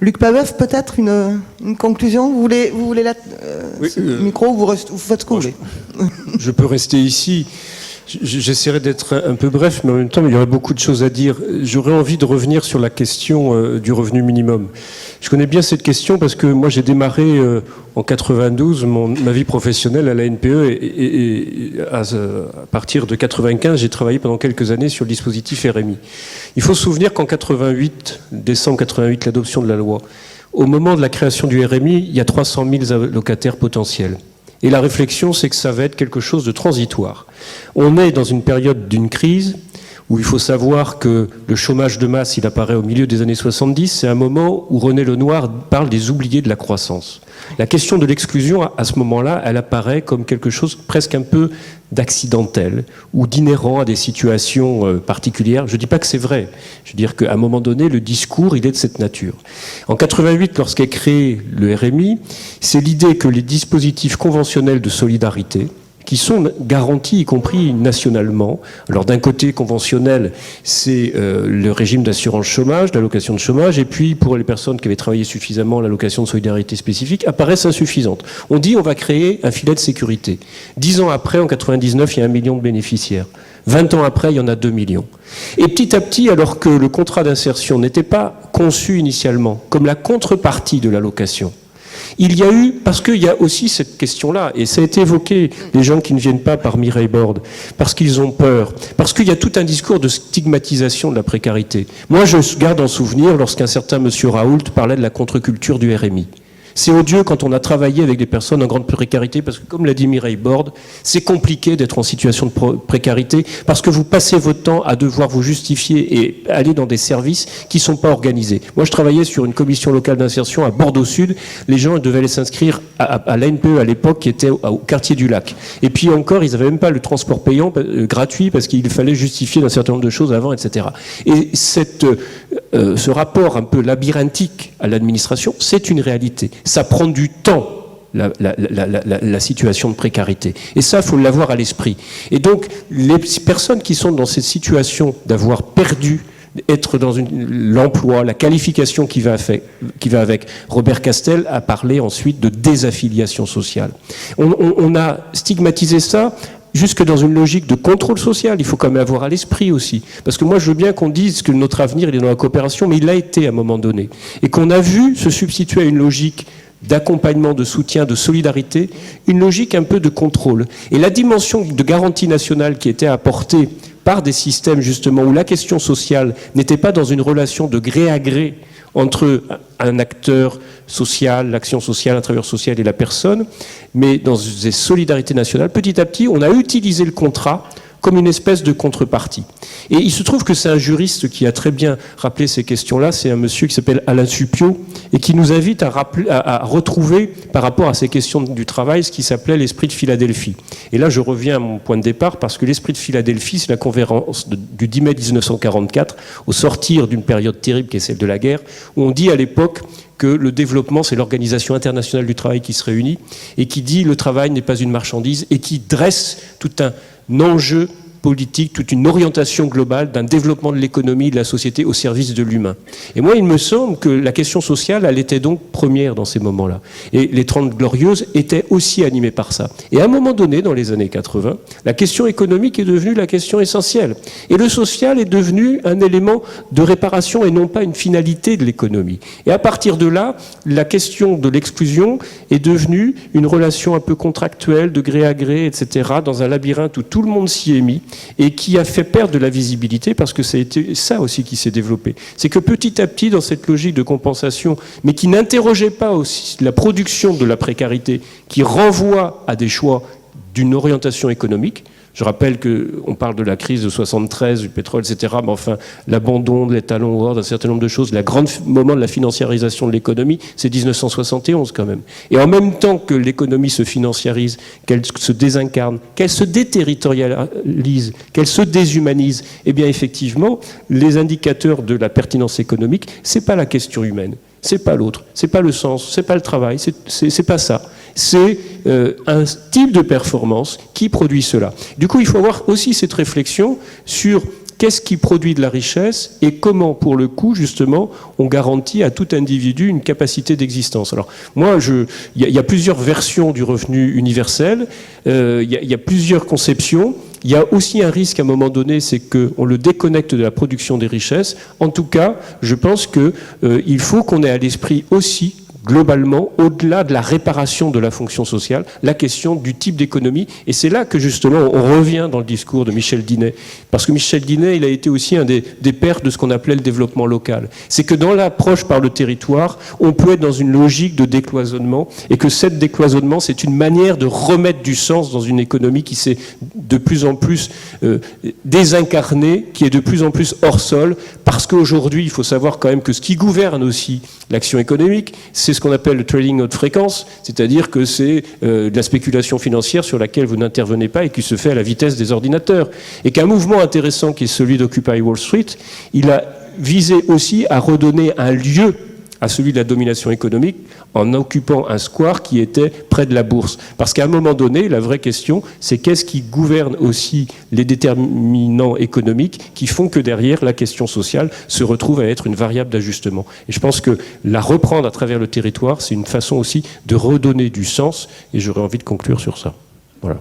Luc Pabeuf, peut-être une conclusion. Vous voulez Oui, micro, vous faites ce que vous voulez. Je peux rester ici. J'essaierai d'être un peu bref, mais en même temps, il y aurait beaucoup de choses à dire. J'aurais envie de revenir sur la question du revenu minimum. Je connais bien cette question parce que moi, j'ai démarré en 92 ma vie professionnelle à la NPE et à partir de 95, j'ai travaillé pendant quelques années sur le dispositif RMI. Il faut se souvenir qu'en 88, décembre 88, l'adoption de la loi, au moment de la création du RMI, il y a 300 000 allocataires potentiels. Et la réflexion, c'est que ça va être quelque chose de transitoire. On est dans une période d'une crise où il faut savoir que le chômage de masse, il apparaît au milieu des années 70, c'est un moment où René Lenoir parle des oubliés de la croissance. La question de l'exclusion, à ce moment-là, elle apparaît comme quelque chose presque un peu d'accidentel ou d'inhérent à des situations particulières. Je ne dis pas que c'est vrai. Je veux dire qu'à un moment donné, le discours, il est de cette nature. En 88, lorsqu'est créé le RMI, c'est l'idée que les dispositifs conventionnels de solidarité, qui sont garantis, y compris nationalement. Alors d'un côté conventionnel, c'est le régime d'assurance chômage, l'allocation de chômage, et puis pour les personnes qui avaient travaillé suffisamment, l'allocation de solidarité spécifique, apparaissent insuffisantes. On dit on va créer un filet de sécurité. 10 ans après, en 99, il y a 1 million de bénéficiaires. 20 ans après, il y en a 2 millions. Et petit à petit, alors que le contrat d'insertion n'était pas conçu initialement comme la contrepartie de l'allocation, il y a eu, parce qu'il y a aussi cette question-là, et ça a été évoqué, les gens qui ne viennent pas par Mireille Borde, parce qu'ils ont peur, parce qu'il y a tout un discours de stigmatisation de la précarité. Moi, je garde en souvenir lorsqu'un certain monsieur Raoult parlait de la contre-culture du RMI. C'est odieux quand on a travaillé avec des personnes en grande précarité, parce que, comme l'a dit Mireille Borde, c'est compliqué d'être en situation de précarité, parce que vous passez votre temps à devoir vous justifier et aller dans des services qui ne sont pas organisés. Moi, je travaillais sur une commission locale d'insertion à Bordeaux-Sud. Les gens devaient aller s'inscrire à l'ANPE à l'époque, qui était au quartier du Lac. Et puis encore, ils n'avaient même pas le transport payant gratuit, parce qu'il fallait justifier d'un certain nombre de choses avant, etc. Et ce rapport un peu labyrinthique à l'administration, c'est une réalité. Ça prend du temps, la situation de précarité. Et ça, il faut l'avoir à l'esprit. Et donc, les personnes qui sont dans cette situation d'avoir perdu, être dans l'emploi, la qualification qui va avec. Robert Castel a parlé ensuite de désaffiliation sociale. On a stigmatisé ça jusque dans une logique de contrôle social. Il faut quand même avoir à l'esprit aussi. Parce que moi, je veux bien qu'on dise que notre avenir, il est dans la coopération, mais il l'a été à un moment donné. Et qu'on a vu se substituer à une logique d'accompagnement, de soutien, de solidarité, une logique un peu de contrôle. Et la dimension de garantie nationale qui était apportée par des systèmes, justement, où la question sociale n'était pas dans une relation de gré à gré entre un acteur social, l'action sociale, un travailleur social et la personne, mais dans des solidarités nationales. Petit à petit, on a utilisé le contrat comme une espèce de contrepartie. Et il se trouve que c'est un juriste qui a très bien rappelé ces questions-là, c'est un monsieur qui s'appelle Alain Supiot, et qui nous invite à retrouver, par rapport à ces questions du travail, ce qui s'appelait l'esprit de Philadelphie. Et là, je reviens à mon point de départ, parce que l'esprit de Philadelphie, c'est la conférence du 10 mai 1944, au sortir d'une période terrible qui est celle de la guerre, où on dit à l'époque que le développement, c'est l'Organisation internationale du travail qui se réunit, et qui dit le travail n'est pas une marchandise, et qui dresse tout un enjeu politique, toute une orientation globale d'un développement de l'économie et de la société au service de l'humain. Et moi, il me semble que la question sociale, elle était donc première dans ces moments-là. Et les 30 Glorieuses étaient aussi animées par ça. Et à un moment donné, dans les années 80, la question économique est devenue la question essentielle. Et le social est devenu un élément de réparation et non pas une finalité de l'économie. Et à partir de là, la question de l'exclusion est devenue une relation un peu contractuelle, de gré à gré, etc., dans un labyrinthe où tout le monde s'y est mis, et qui a fait perdre de la visibilité, parce que ça a été ça aussi qui s'est développé. C'est que petit à petit, dans cette logique de compensation, mais qui n'interrogeait pas aussi la production de la précarité, qui renvoie à des choix d'une orientation économique. Je rappelle qu'on parle de la crise de 73, du pétrole, etc., mais enfin, l'abandon de l'étalon or, d'un certain nombre de choses, le grand moment de la financiarisation de l'économie, c'est 1971 quand même. Et en même temps que l'économie se financiarise, qu'elle se désincarne, qu'elle se déterritorialise, qu'elle se déshumanise, eh bien effectivement, les indicateurs de la pertinence économique, c'est pas la question humaine, c'est pas l'autre, c'est pas le sens, c'est pas le travail, c'est pas ça. C'est un type de performance qui produit cela. Du coup, il faut avoir aussi cette réflexion sur qu'est-ce qui produit de la richesse et comment, pour le coup, justement, on garantit à tout individu une capacité d'existence. Alors, moi, il y a plusieurs versions du revenu universel, il y a plusieurs conceptions. Il y a aussi un risque à un moment donné, c'est qu'on le déconnecte de la production des richesses. En tout cas, je pense qu'il faut qu'on ait à l'esprit aussi, globalement, au-delà de la réparation de la fonction sociale, la question du type d'économie. Et c'est là que, justement, on revient dans le discours de Michel Dinet. Parce que Michel Dinet, il a été aussi un des pères de ce qu'on appelait le développement local. C'est que dans l'approche par le territoire, on peut être dans une logique de décloisonnement, et que cette décloisonnement, c'est une manière de remettre du sens dans une économie qui s'est de plus en plus désincarnée, qui est de plus en plus hors sol, parce qu'aujourd'hui, il faut savoir quand même que ce qui gouverne aussi l'action économique, c'est ce qu'on appelle le trading haute fréquence, c'est-à-dire que c'est de la spéculation financière sur laquelle vous n'intervenez pas et qui se fait à la vitesse des ordinateurs. Et qu'un mouvement intéressant qui est celui d'Occupy Wall Street, il a visé aussi à redonner un lieu à celui de la domination économique en occupant un square qui était près de la bourse. Parce qu'à un moment donné, la vraie question, c'est qu'est-ce qui gouverne aussi les déterminants économiques qui font que derrière, la question sociale se retrouve à être une variable d'ajustement. Et je pense que la reprendre à travers le territoire, c'est une façon aussi de redonner du sens, et j'aurais envie de conclure sur ça. Voilà.